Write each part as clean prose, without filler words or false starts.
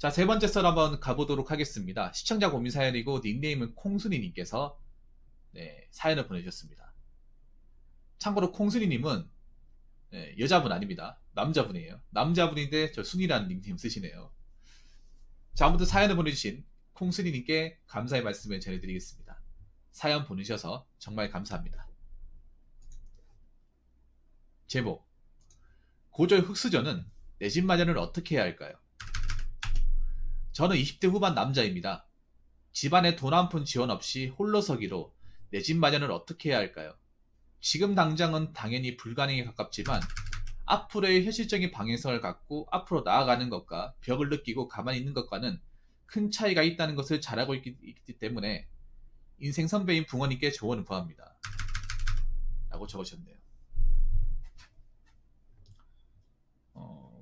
자, 세 번째 썰 한번 가보도록 하겠습니다. 시청자 고민 사연이고 닉네임은 콩순이님께서 사연을 보내주셨습니다. 참고로 콩순이님은 여자분 아닙니다. 남자분이에요. 남자분인데 저 순이라는 닉네임 쓰시네요. 자, 아무튼 사연을 보내주신 콩순이님께 감사의 말씀을 전해드리겠습니다. 사연 보내셔서 정말 감사합니다. 제목: 고졸 흑수저는 내 집 마련을 어떻게 해야 할까요? 저는 20대 후반 남자입니다. 집안에 돈 한 푼 지원 없이 홀로서기로 내 집 마련을 어떻게 해야 할까요? 지금 당장은 당연히 불가능에 가깝지만 앞으로의 현실적인 방향성을 갖고 앞으로 나아가는 것과 벽을 느끼고 가만히 있는 것과는 큰 차이가 있다는 것을 잘 알고 있기 때문에 인생 선배인 부모님께 조언을 구합니다. 라고 적으셨네요.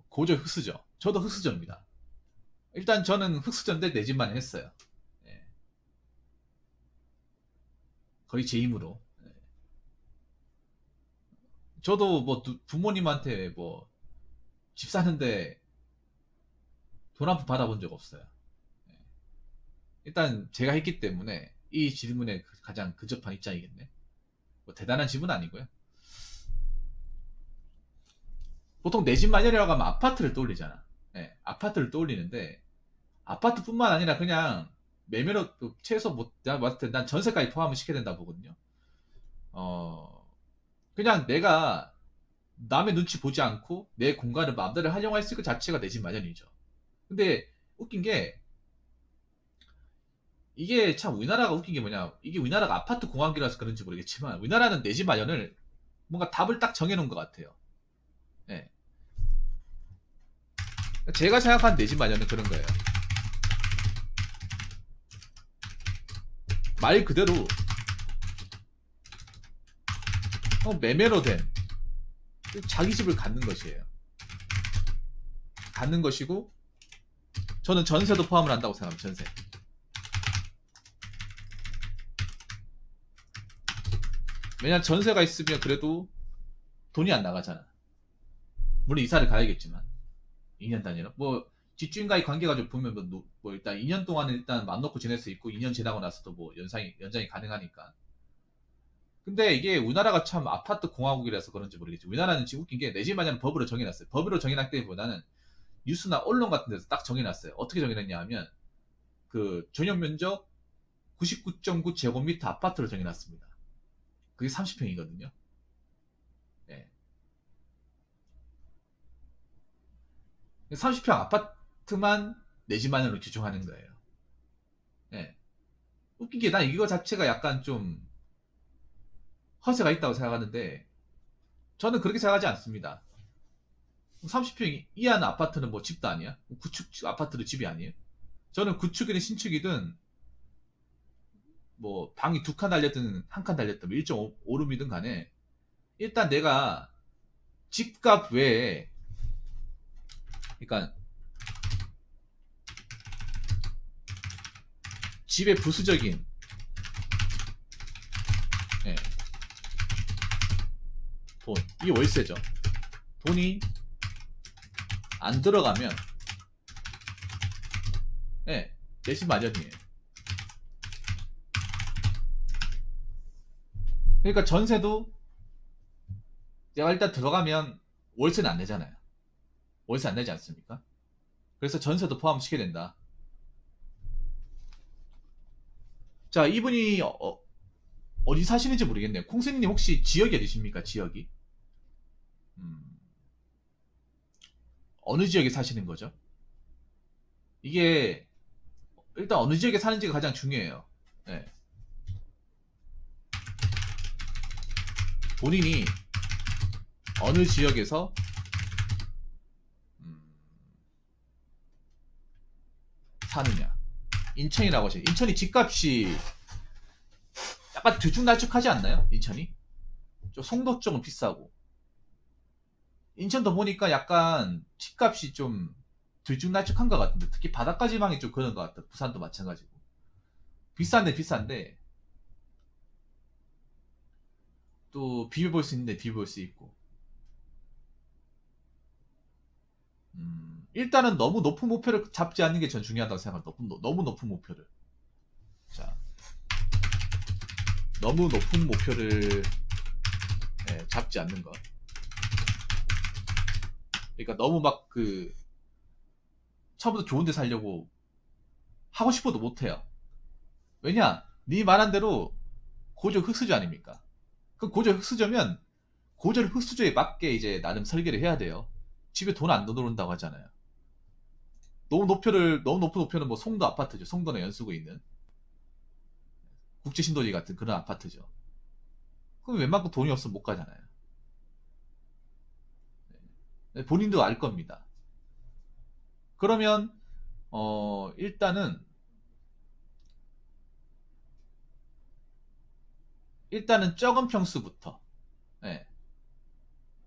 고졸 흑수저. 저도 흑수저입니다. 일단 저는 흑수저인데 내 집만 했어요. 예. 거의 제 힘으로. 예. 저도 뭐 부모님한테 뭐 집 사는데 돈 한 푼 받아본 적 없어요. 예. 일단 제가 했기 때문에 이 질문에 가장 근접한 입장이겠네. 뭐 대단한 집은 아니고요. 보통 내 집 마련이라고 하면 아파트를 떠올리잖아. 예, 아파트를 떠올리는데 아파트뿐만 아니라 그냥 매매로 최소 뭐 내가 봤을 때 난 전세까지 포함을 시켜야 된다 보거든요. 어 그냥 내가 남의 눈치 보지 않고 내 공간을 마음대로 활용할 수 있는 것 자체가 내 집 마련이죠. 근데 웃긴 게 이게 참 우리나라가 웃긴 게 뭐냐, 이게 우리나라가 아파트 공학이라서 그런지 모르겠지만 우리나라는 내 집 마련을 뭔가 답을 딱 정해놓은 것 같아요. 예. 제가 생각한 내 집 마련은 그런 거예요. 말 그대로 매매로 된 자기 집을 갖는 것이에요. 갖는 것이고 저는 전세도 포함을 한다고 생각합니다. 전세. 왜냐면 전세가 있으면 그래도 돈이 안 나가잖아. 물론 이사를 가야겠지만 2년 단위로 뭐 집주인과의 관계가 좀 보면 뭐 일단 2년 동안은 일단 맘 놓고 지낼 수 있고 2년 지나고 나서도 뭐 연장이 가능하니까. 근데 이게 우리나라가 참 아파트 공화국이라서 그런지 모르겠지. 우리나라는 지금 웃긴 게 내 집 마련은 법으로 정해놨어요. 법으로 정해놨기보다는 뉴스나 언론 같은 데서 딱 정해놨어요. 어떻게 정해놨냐 하면 그 전용 면적 99.9 제곱미터 아파트를 정해놨습니다. 그게 30평이거든요. 예. 30평 아파트만 내 집 마련으로 규정하는 거예요. 예. 웃긴 게 난 이거 자체가 약간 좀 허세가 있다고 생각하는데 저는 그렇게 생각하지 않습니다. 30평 이하는 아파트는 뭐 집도 아니야? 구축 아파트도 집이 아니에요? 저는 구축이든 신축이든 뭐 방이 두 칸 달렸든 한 칸 달렸든 1.5룸이든 간에 일단 내가 집값 외에, 그러니까 집의 부수적인 예, 돈, 이 월세죠. 돈이 안 들어가면 예, 내 집 마련이에요. 그러니까 전세도 내가 일단 들어가면 월세는 안 내잖아요. 월세 안 내지 않습니까? 그래서 전세도 포함시켜야 된다. 자, 이분이 어디 사시는지 모르겠네요. 콩스님 혹시 지역이 어디십니까? 지역이? 음, 어느 지역에 사시는 거죠? 이게 일단 어느 지역에 사는지가 가장 중요해요. 네. 본인이 어느 지역에서 음, 사느냐. 인천이라고 하죠. 인천이 집값이 약간 들쭉날쭉하지 않나요? 인천이? 좀 송도 쪽은 비싸고 인천도 보니까 약간 집값이 좀 들쭉날쭉한 것 같은데 특히 바닷가 지방이 좀 그런 것 같아. 부산도 마찬가지고 비싼데 비싼데 또 비벼볼 수 있는데 비벼볼 수 있고 일단은 너무 높은 목표를 잡지 않는 게 전 중요하다고 생각합니다. 너무 높은 목표를. 자, 너무 높은 목표를 잡지 않는 것. 그러니까 너무 막 처음부터 좋은 데 살려고 하고 싶어도 못해요. 왜냐? 네 말한 대로 고저 흑수저 아닙니까? 그 고저 흑수저면 고저 흑수저에 맞게 이제 나름 설계를 해야 돼요. 집에 돈 안 넣어놓는다고 하잖아요. 너무 높은 목표는 뭐 송도 아파트죠. 송도나 연수구에 있는 국제신도시 같은 그런 아파트죠. 그럼 웬만큼 돈이 없으면 못 가잖아요. 본인도 알 겁니다. 그러면 일단은 적은 평수부터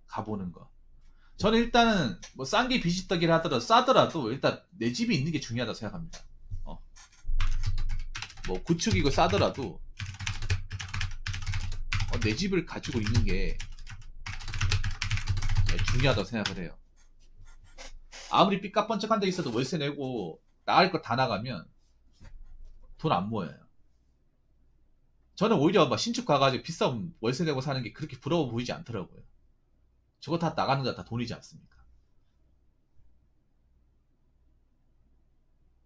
가보는 거. 저는 일단은 뭐 싼 게 비지떡이라 하더라도 싸더라도 일단 내 집이 있는 게 중요하다고 생각합니다. 뭐 구축이고 싸더라도 내 집을 가지고 있는 게 중요하다고 생각을 해요. 아무리 삐까뻔쩍한 데 있어도 월세 내고 나갈 거 다 나가면 돈 안 모여요. 저는 오히려 막 신축 가가지고 비싼 월세 내고 사는 게 그렇게 부러워 보이지 않더라고요. 저거 다 나가는 거 다 돈이지 않습니까?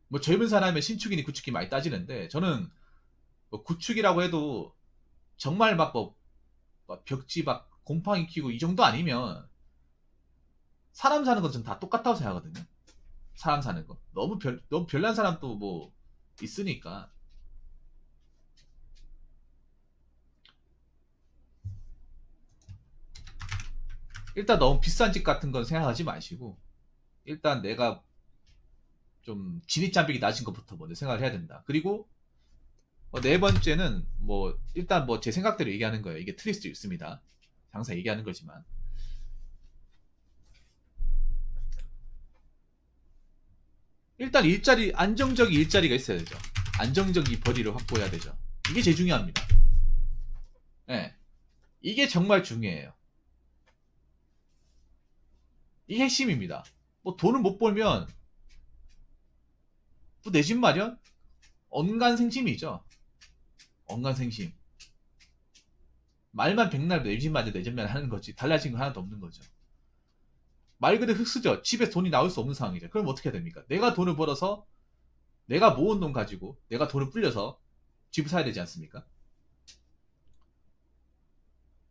뭐 젊은 사람의 신축이니 구축이 많이 따지는데 저는 뭐 구축이라고 해도 정말 막 벽지 막 곰팡이 키고 이 정도 아니면 사람 사는 건 전 다 똑같다고 생각하거든요. 사람 사는 거 너무 별난 사람도 뭐 있으니까. 일단 너무 비싼 집 같은 건 생각하지 마시고 일단 내가 좀 진입장벽이 낮은 것부터 먼저 생각을 해야 된다. 그리고 네 번째는 뭐 일단 뭐 제 생각대로 얘기하는 거예요. 이게 틀릴 수도 있습니다. 항상 얘기하는 거지만 일단 안정적인 일자리가 있어야 되죠. 안정적인 벌이를 확보해야 되죠. 이게 제일 중요합니다. 네. 이게 정말 중요해요. 이게 핵심입니다. 뭐 돈을 못 벌면 또 내 집 마련? 언간생심이죠. 언간생심. 말만 백날 내 집 마련 내 집 마련 하는 거지 달라진 거 하나도 없는 거죠. 말 그대로 흙수저. 집에 돈이 나올 수 없는 상황이죠. 그럼 어떻게 해야 됩니까? 내가 돈을 벌어서 내가 모은 돈 가지고 내가 돈을 불려서 집을 사야 되지 않습니까?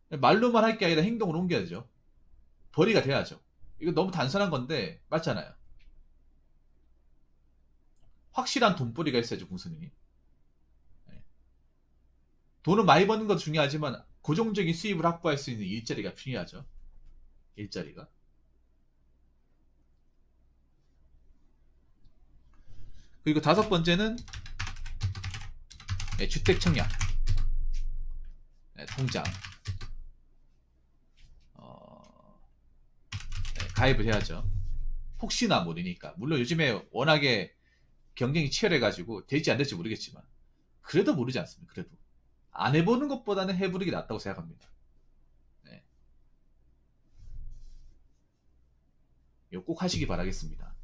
말로만 할 게 아니라 행동으로 옮겨야죠. 벌이가 돼야죠. 이거 너무 단순한 건데 맞잖아요. 확실한 돈벌이가 있어야죠, 공수님이. 돈을 많이 버는 것도 중요하지만 고정적인 수입을 확보할 수 있는 일자리가 필요하죠. 일자리가. 그리고 다섯 번째는 주택 청약 통장 가입을 해야죠. 혹시나 모르니까. 물론 요즘에 워낙에 경쟁이 치열해가지고 될지 안 될지 모르겠지만 그래도 모르지 않습니까? 그래도 안 해보는 것보다는 해보는 게 낫다고 생각합니다. 네. 이거 꼭 하시기 바라겠습니다.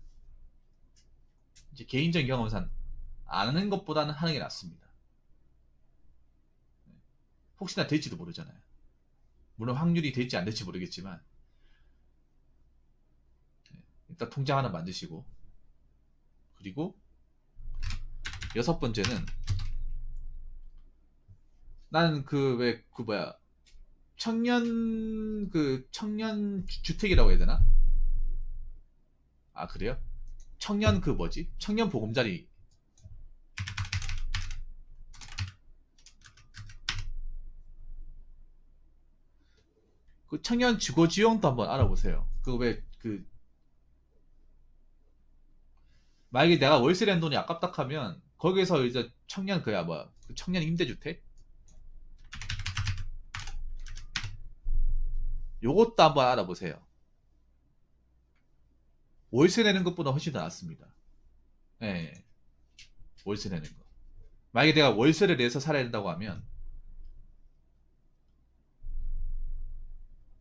이제 개인적인 경험상 안 하는 것보다는 하는 게 낫습니다. 혹시나 될지도 모르잖아요. 물론 확률이 될지 안 될지 모르겠지만 일단 통장 하나 만드시고 그리고 여섯 번째는 나는 청년 주택이라고 해야 되나? 아 그래요? 청년 청년 보금자리. 그 청년 주거지원도 한번 알아보세요. 만약에 내가 월세 낸 돈이 아깝다 하면 거기에서 이제 청년 청년 임대주택 요것도 한번 알아보세요. 월세 내는 것보다 훨씬 더 낫습니다. 예. 월세 내는 거. 만약에 내가 월세를 내서 살아야 된다고 하면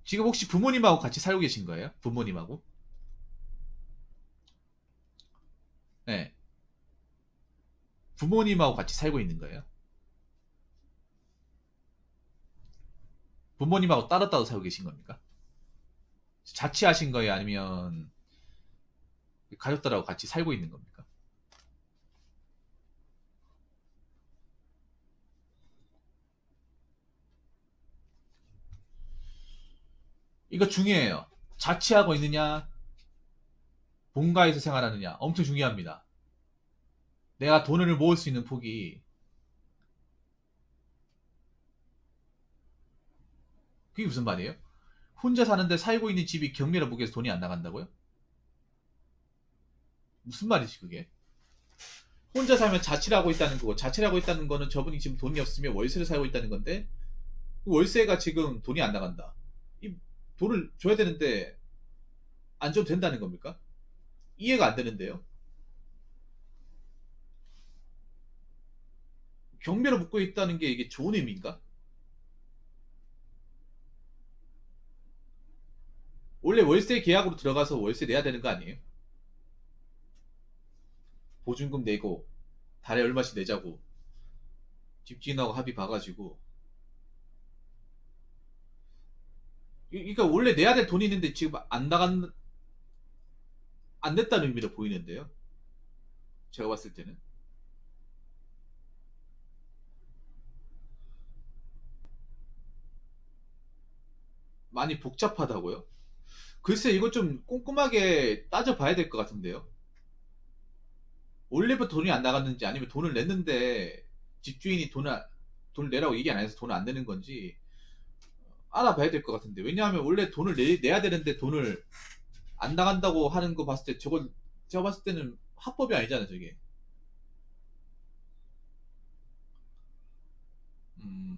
지금 혹시 부모님하고 같이 살고 계신 거예요? 부모님하고? 예. 부모님하고 같이 살고 있는 거예요. 부모님하고 따로따로 살고 계신 겁니까? 자취하신 거예요? 아니면 가족들하고 같이 살고 있는 겁니까? 이거 중요해요. 자취하고 있느냐, 본가에서 생활하느냐, 엄청 중요합니다. 내가 돈을 모을 수 있는 폭이, 그게 무슨 말이에요? 혼자 사는데 살고 있는 집이 경매로 보기에서 돈이 안 나간다고요? 무슨 말이지 그게? 혼자 살면 자취를 하고 있다는 거고, 자취를 하고 있다는 거는 저분이 지금 돈이 없으면 월세를 살고 있다는 건데, 그 월세가 지금 돈이 안 나간다. 이 돈을 줘야 되는데 안 줘도 된다는 겁니까? 이해가 안 되는데요. 경매로 묶고 있다는 게 이게 좋은 의미인가? 원래 월세 계약으로 들어가서 월세 내야 되는 거 아니에요? 보증금 내고 달에 얼마씩 내자고 집주인하고 합의 봐가지고, 그러니까 원래 내야 될 돈이 있는데 지금 안 냈다는 의미로 보이는데요. 제가 봤을 때는 많이 복잡하다고요. 글쎄 이거 좀 꼼꼼하게 따져봐야 될 것 같은데요. 원래부터 돈이 안 나갔는지 아니면 돈을 냈는데 집주인이 돈을 내라고 얘기 안 해서 돈을 안 내는 건지 알아봐야 될 것 같은데. 왜냐하면 원래 돈을 내야 되는데 돈을 안 나간다고 하는 거 봤을 때 저건 제가 봤을 때는 합법이 아니잖아요 저게.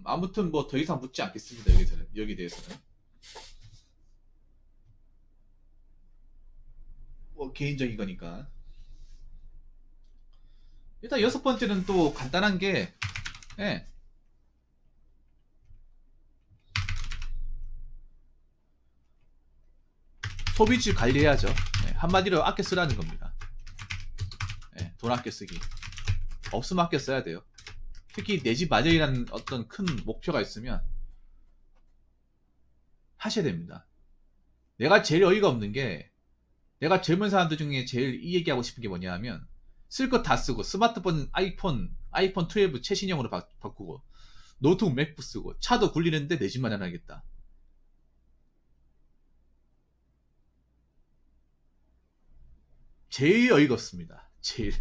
아무튼 뭐 더 이상 묻지 않겠습니다. 여기 대해서는 뭐 개인적인 거니까. 일단 여섯 번째는 또 간단한 게, 예, 소비지 관리해야죠. 예, 한마디로 아껴 쓰라는 겁니다. 예, 돈 아껴 쓰기. 없으면 아껴 써야 돼요. 특히 내 집 마련이라는 어떤 큰 목표가 있으면 하셔야 됩니다. 내가 제일 어이가 없는 게, 내가 젊은 사람들 중에 제일 이 얘기하고 싶은 게 뭐냐 하면, 쓸 것 다 쓰고 스마트폰 아이폰 12 최신형으로 바꾸고 노트북 맥북 쓰고 차도 굴리는데 내 집만 해놔야겠다. 제일 어이가 없습니다. 제일.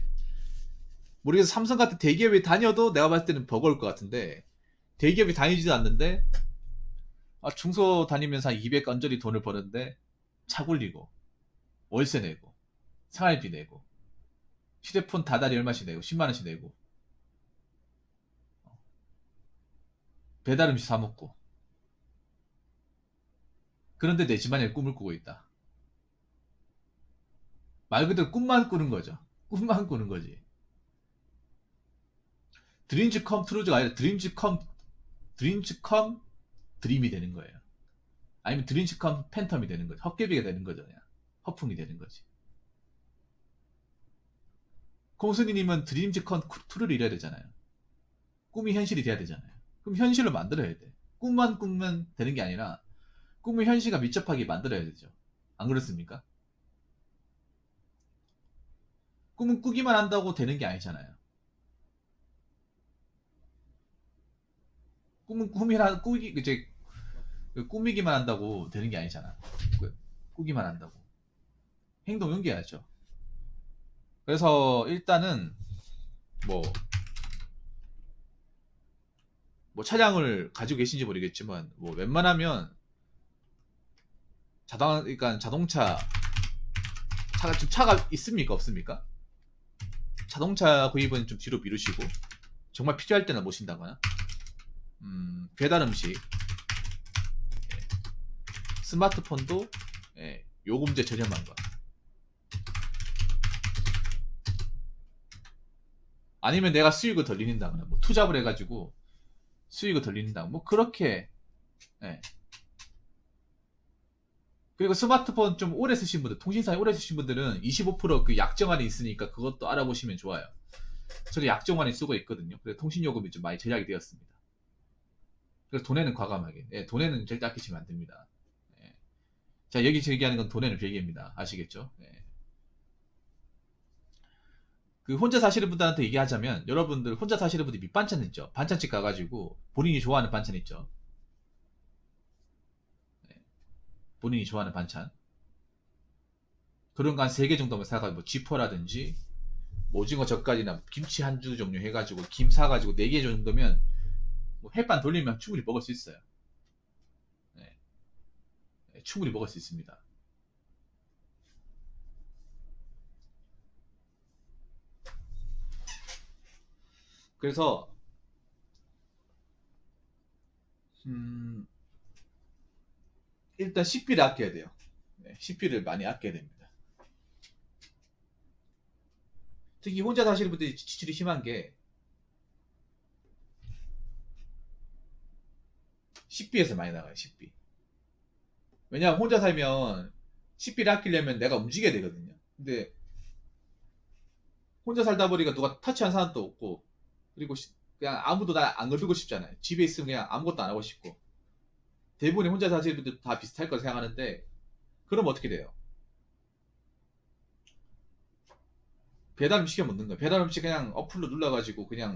모르겠어. 삼성 같은 대기업에 다녀도 내가 봤을 때는 버거울 것 같은데, 대기업에 다니지도 않는데 중소 다니면서 한 200 언저리 돈을 버는데 차 굴리고 월세 내고 생활비 내고 휴대폰 다달이 얼마씩 내고 10만원씩 내고 배달 음식 사 먹고, 그런데 내 집안에 꿈을 꾸고 있다. 말 그대로 꿈만 꾸는 거죠. 꿈만 꾸는 거지. 드림즈 컴 트루즈가 아니라 드림즈 컴 드림이 되는 거예요. 아니면 드림즈 컴 팬텀이 되는 거죠. 헛개비가 되는 거죠. 그냥 허풍이 되는 거지. 콩순이님은 드림즈 컴 트루를 이뤄야 되잖아요. 꿈이 현실이 돼야 되잖아요. 그럼 현실로 만들어야 돼. 꿈만 꾸면 되는 게 아니라 꿈을 현실과 밀접하게 만들어야 되죠. 안 그렇습니까? 꿈은 꾸기만 한다고 되는 게 아니잖아요. 꿈은 이제 꾸미기만 한다고 되는 게 아니잖아. 꾸기만 한다고. 행동 연기해야죠. 그래서 일단은 뭐, 차량을 가지고 계신지 모르겠지만 뭐 웬만하면 그러니까 자동차 차가 있습니까 없습니까? 자동차 구입은 좀 뒤로 미루시고 정말 필요할 때나 모신다거나, 배달 음식, 스마트폰도 요금제 저렴한 거, 아니면 내가 수익을 덜 내린다거나 뭐 투잡을 해가지고 수익을 덜 내린다, 뭐 그렇게, 예, 그리고 스마트폰 좀 오래 쓰신 분들, 통신사 오래 쓰신 분들은 25%그 약정안이 있으니까 그것도 알아보시면 좋아요. 저도 약정안이 쓰고 있거든요. 그래서 통신요금이 좀 많이 절약이 되었습니다. 그래서 돈에는 과감하게, 예, 돈에는 절대 아끼시면 안 됩니다. 예. 자, 여기서 얘기하는 건 돈에는 별개입니다. 아시겠죠? 예. 그 혼자 사시는 분들한테 얘기하자면, 여러분들 혼자 사시는 분들 밑반찬 있죠? 반찬집 가가지고 본인이 좋아하는 반찬 있죠? 예. 본인이 좋아하는 반찬. 그런 거 한 3개 정도만 사가지고, 뭐 쥐포라든지 뭐 오징어 젓갈이나 김치 한 주 종류 해가지고 김 사가지고 4개 정도면 뭐 햇반 돌리면 충분히 먹을 수 있어요. 네. 네, 충분히 먹을 수 있습니다. 그래서 음, 일단 식비를 아껴야 돼요. 네, 식비를 많이 아껴야 됩니다. 특히 혼자 사시는 분들이 지출이 심한 게 식비에서 많이 나가요. 식비. 왜냐하면 혼자 살면 식비를 아끼려면 내가 움직여야 되거든요. 근데 혼자 살다 보니까 누가 터치한 사람도 없고, 그리고 그냥 아무도 나 안 건들고 싶잖아요. 집에 있으면 그냥 아무것도 안 하고 싶고. 대부분이 혼자 사시는 분들 다 비슷할 거 생각하는데, 그럼 어떻게 돼요? 배달 음식 시켜 먹는 거예요. 배달 음식 그냥 어플로 눌러가지고 그냥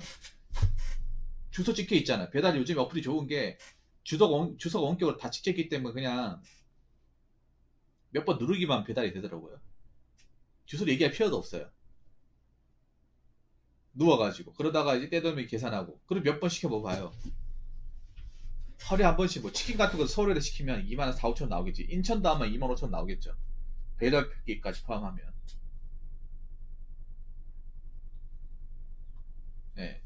주소 찍혀 있잖아요. 배달이 요즘에 어플이 좋은 게 주소가 원격으로 다 찍혀 있기 때문에 그냥 몇 번 누르기만 배달이 되더라고요. 주소를 얘기할 필요도 없어요. 누워가지고. 그러다가 이제 때되면 계산하고. 그럼 몇 번 시켜 먹어봐요. 하루에 한 번씩 뭐 치킨 같은 거 서울에 시키면 2만 4, 5천 나오겠지. 인천도 아마 2만 5천 나오겠죠. 배달비까지 포함하면. 네.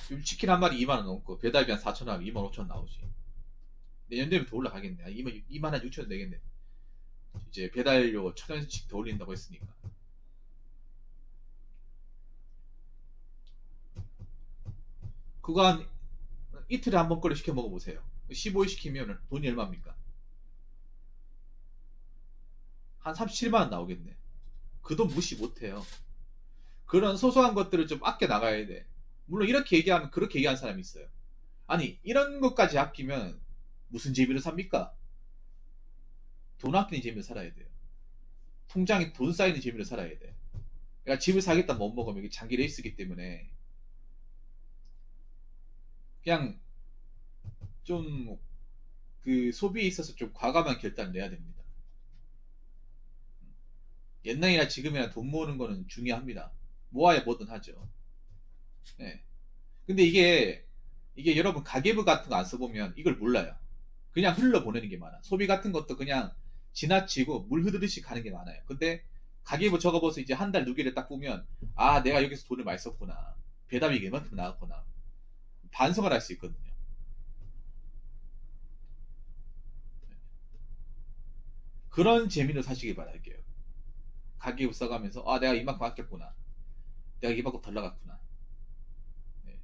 지금 치킨 한 마리 2만 원 넘고 배달비 한 4천 원 하면 2만 5천 나오지. 내년 되면 더 올라가겠네. 2만 한 6천 원 내겠네. 이제 배달료 1,000원씩 더 올린다고 했으니까. 그거 한 이틀에 한 번 거리 시켜 먹어보세요. 15일 시키면 돈이 얼마입니까? 한 37만 원 나오겠네. 그 돈 무시 못해요. 그런 소소한 것들을 좀 아껴 나가야 돼. 물론 이렇게 얘기하면 그렇게 얘기하는 사람이 있어요. 아니 이런 것까지 아끼면 무슨 재미로 삽니까? 돈 아끼는 재미로 살아야 돼요. 통장에 돈 쌓이는 재미로 살아야 돼. 그러니까 집을 사겠다 못 먹으면 이게 장기 레이스기 때문에 그냥 좀 그 소비에 있어서 좀 과감한 결단을 내야 됩니다. 옛날이나 지금이나 돈 모으는 거는 중요합니다. 모아야 뭐든 하죠. 네. 근데 이게 여러분 가계부 같은 거 안 써보면 이걸 몰라요. 그냥 흘러보내는 게 많아. 소비 같은 것도 그냥 지나치고 물 흐르듯이 가는 게 많아요. 근데 가계부 적어봐서 이제 한 달 누기를 딱 보면 아 내가 여기서 돈을 많이 썼구나. 배달비 이만큼 나왔구나. 반성을 할 수 있거든요. 그런 재미로 사시길 바랄게요. 가계부 써가면서 아 내가 이만큼 아꼈구나. 내가 이만큼 덜 나갔구나. 네.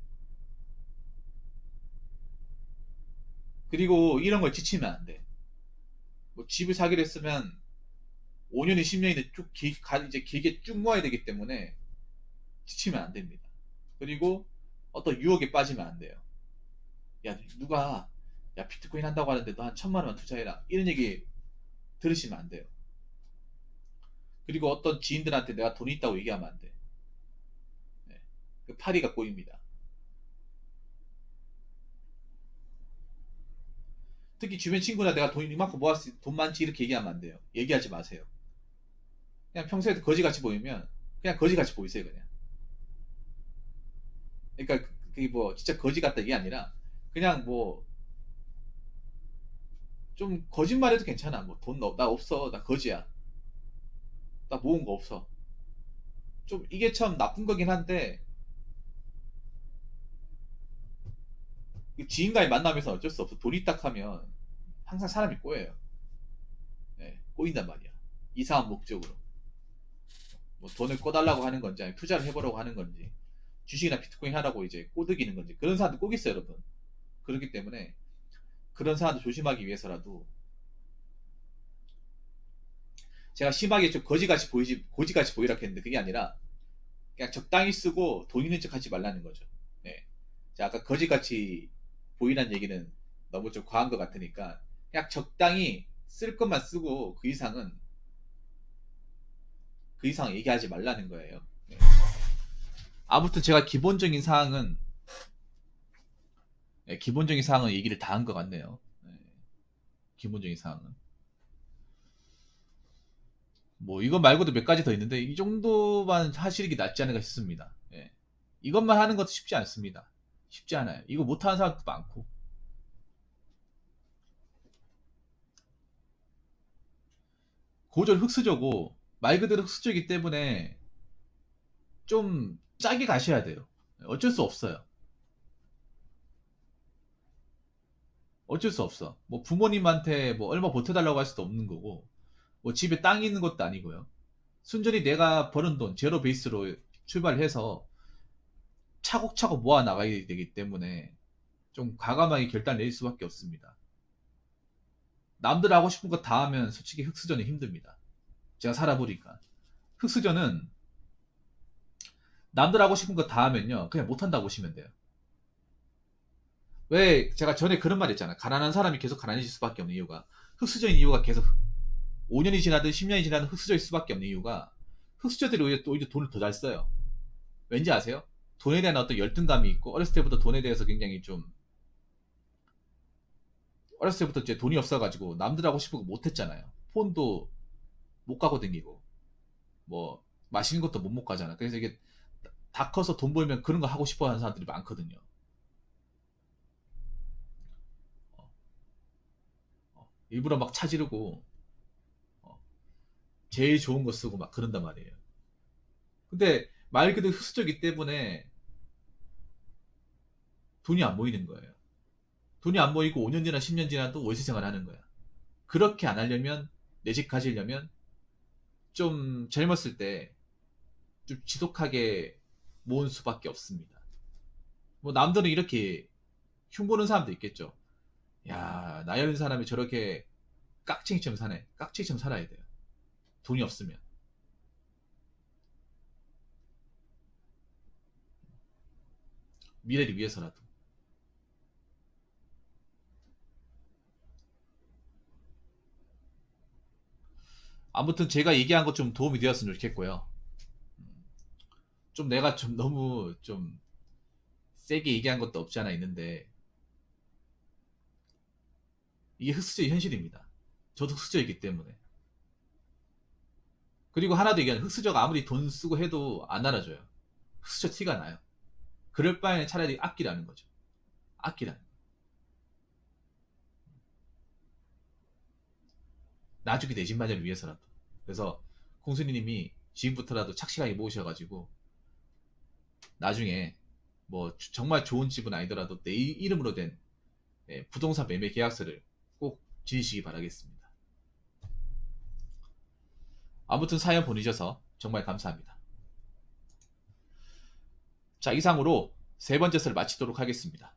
그리고 이런 걸 지치면 안 돼. 뭐 집을 사기로 했으면 5년이 10년이 이제 길게 쭉 모아야 되기 때문에 지치면 안 됩니다. 그리고 어떤 유혹에 빠지면 안 돼요. 야, 누가, 야, 비트코인 한다고 하는데 너 한 1,000만 원만 투자해라. 이런 얘기 들으시면 안 돼요. 그리고 어떤 지인들한테 내가 돈이 있다고 얘기하면 안 돼. 네. 그 파리가 꼬입니다. 특히 주변 친구나 내가 돈 이만큼 모았을 때 돈 많지 이렇게 얘기하면 안 돼요. 얘기하지 마세요. 그냥 평소에 거지같이 보이면 그냥 거지같이 보이세요, 그냥. 그러니까 그게 뭐 진짜 거지 같다 이게 아니라 그냥 뭐 좀 거짓말해도 괜찮아. 뭐 돈 나 없어. 나 거지야. 나 모은 거 없어. 좀 이게 참 나쁜 거긴 한데 지인과의 만남에서 어쩔 수 없어. 돈이 딱 하면 항상 사람이 꼬여요. 네, 꼬인단 말이야. 이상한 목적으로. 뭐 돈을 꺼달라고 하는 건지 아니면 투자를 해보려고 하는 건지 주식이나 비트코인 하라고 이제 꼬드기는 건지 그런 사람들 꼭 있어요, 여러분. 그렇기 때문에 그런 사람들 조심하기 위해서라도 제가 심하게 좀 고지같이 보이라 했는데 그게 아니라 그냥 적당히 쓰고 돈 있는 척 하지 말라는 거죠. 네. 자, 아까 거지같이 보이란 얘기는 너무 좀 과한 것 같으니까 그냥 적당히 쓸 것만 쓰고 그 이상 얘기하지 말라는 거예요. 네. 아무튼 제가 기본적인 사항은 얘기를 다 한 것 같네요. 네. 기본적인 사항은 뭐 이거 말고도 몇 가지 더 있는데 이 정도만 하시는 게 낫지 않을까 싶습니다. 예. 이것만 하는 것도 쉽지 않습니다. 쉽지 않아요. 이거 못하는 사람도 많고. 고졸 흑수저고 말 그대로 흑수저이기 때문에 좀 짜게 가셔야 돼요. 어쩔 수 없어요. 어쩔 수 없어. 뭐 부모님한테 뭐 얼마 보태달라고 할 수도 없는 거고, 뭐 집에 땅이 있는 것도 아니고요. 순전히 내가 버는 돈 제로 베이스로 출발해서 차곡차곡 모아 나가야 되기 때문에 좀 과감하게 결단 내릴 수밖에 없습니다. 남들 하고 싶은 거 다 하면 솔직히 흑수저는 힘듭니다. 제가 살아보니까 흑수저는 남들 하고 싶은 거 다 하면요 그냥 못한다고 보시면 돼요. 왜 제가 전에 그런 말 했잖아요. 가난한 사람이 계속 가난해질 수밖에 없는 이유가 흑수저인 이유가 계속 5년이 지나든 10년이 지나든 흑수저일 수밖에 없는 이유가 흑수저들이 오히려 돈을 더 잘 써요. 왠지 아세요? 돈에 대한 어떤 열등감이 있고 어렸을 때부터 돈에 대해서 굉장히 좀 어렸을 때부터 이제 돈이 없어가지고 남들 하고 싶은 거 못했잖아요. 폰도 못 가고 댕기고 뭐 맛있는 것도 못 가잖아. 그래서 이게 다 커서 돈 벌면 그런 거 하고 싶어 하는 사람들이 많거든요. 어, 일부러 막 차지르고 어, 제일 좋은 거 쓰고 막 그런단 말이에요. 근데 말 그대로 흑수저이기 때문에 돈이 안 모이는 거예요. 돈이 안 모이고 5년 지나 10년 지나도 월세 생활 하는 거야. 그렇게 안 하려면 내 집 가지려면 좀 젊었을 때 좀 지독하게 모은 수밖에 없습니다. 뭐 남들은 이렇게 흉보는 사람도 있겠죠. 야, 나이 어린 사람이 저렇게 깍쟁이처럼 사네. 깍쟁이처럼 살아야 돼요. 돈이 없으면. 미래를 위해서라도. 아무튼 제가 얘기한 것 좀 도움이 되었으면 좋겠고요. 좀 내가 좀 너무 좀 세게 얘기한 것도 없지 않아 있는데 이게 흑수저의 현실입니다. 저도 흑수저이기 때문에. 그리고 하나 더 얘기하는 흑수저가 아무리 돈 쓰고 해도 안 알아줘요. 흑수저 티가 나요. 그럴 바에는 차라리 아끼라는 거죠. 아끼라는. 나중에 내 집 마련을 위해서라도. 그래서 공순이님이 지금부터라도 착실하게 모으셔가지고 나중에 뭐 정말 좋은 집은 아니더라도 내 이름으로 된 부동산 매매 계약서를 꼭 지으시기 바라겠습니다. 아무튼 사연 보내주셔서 정말 감사합니다. 자, 이상으로 세 번째 썰 마치도록 하겠습니다.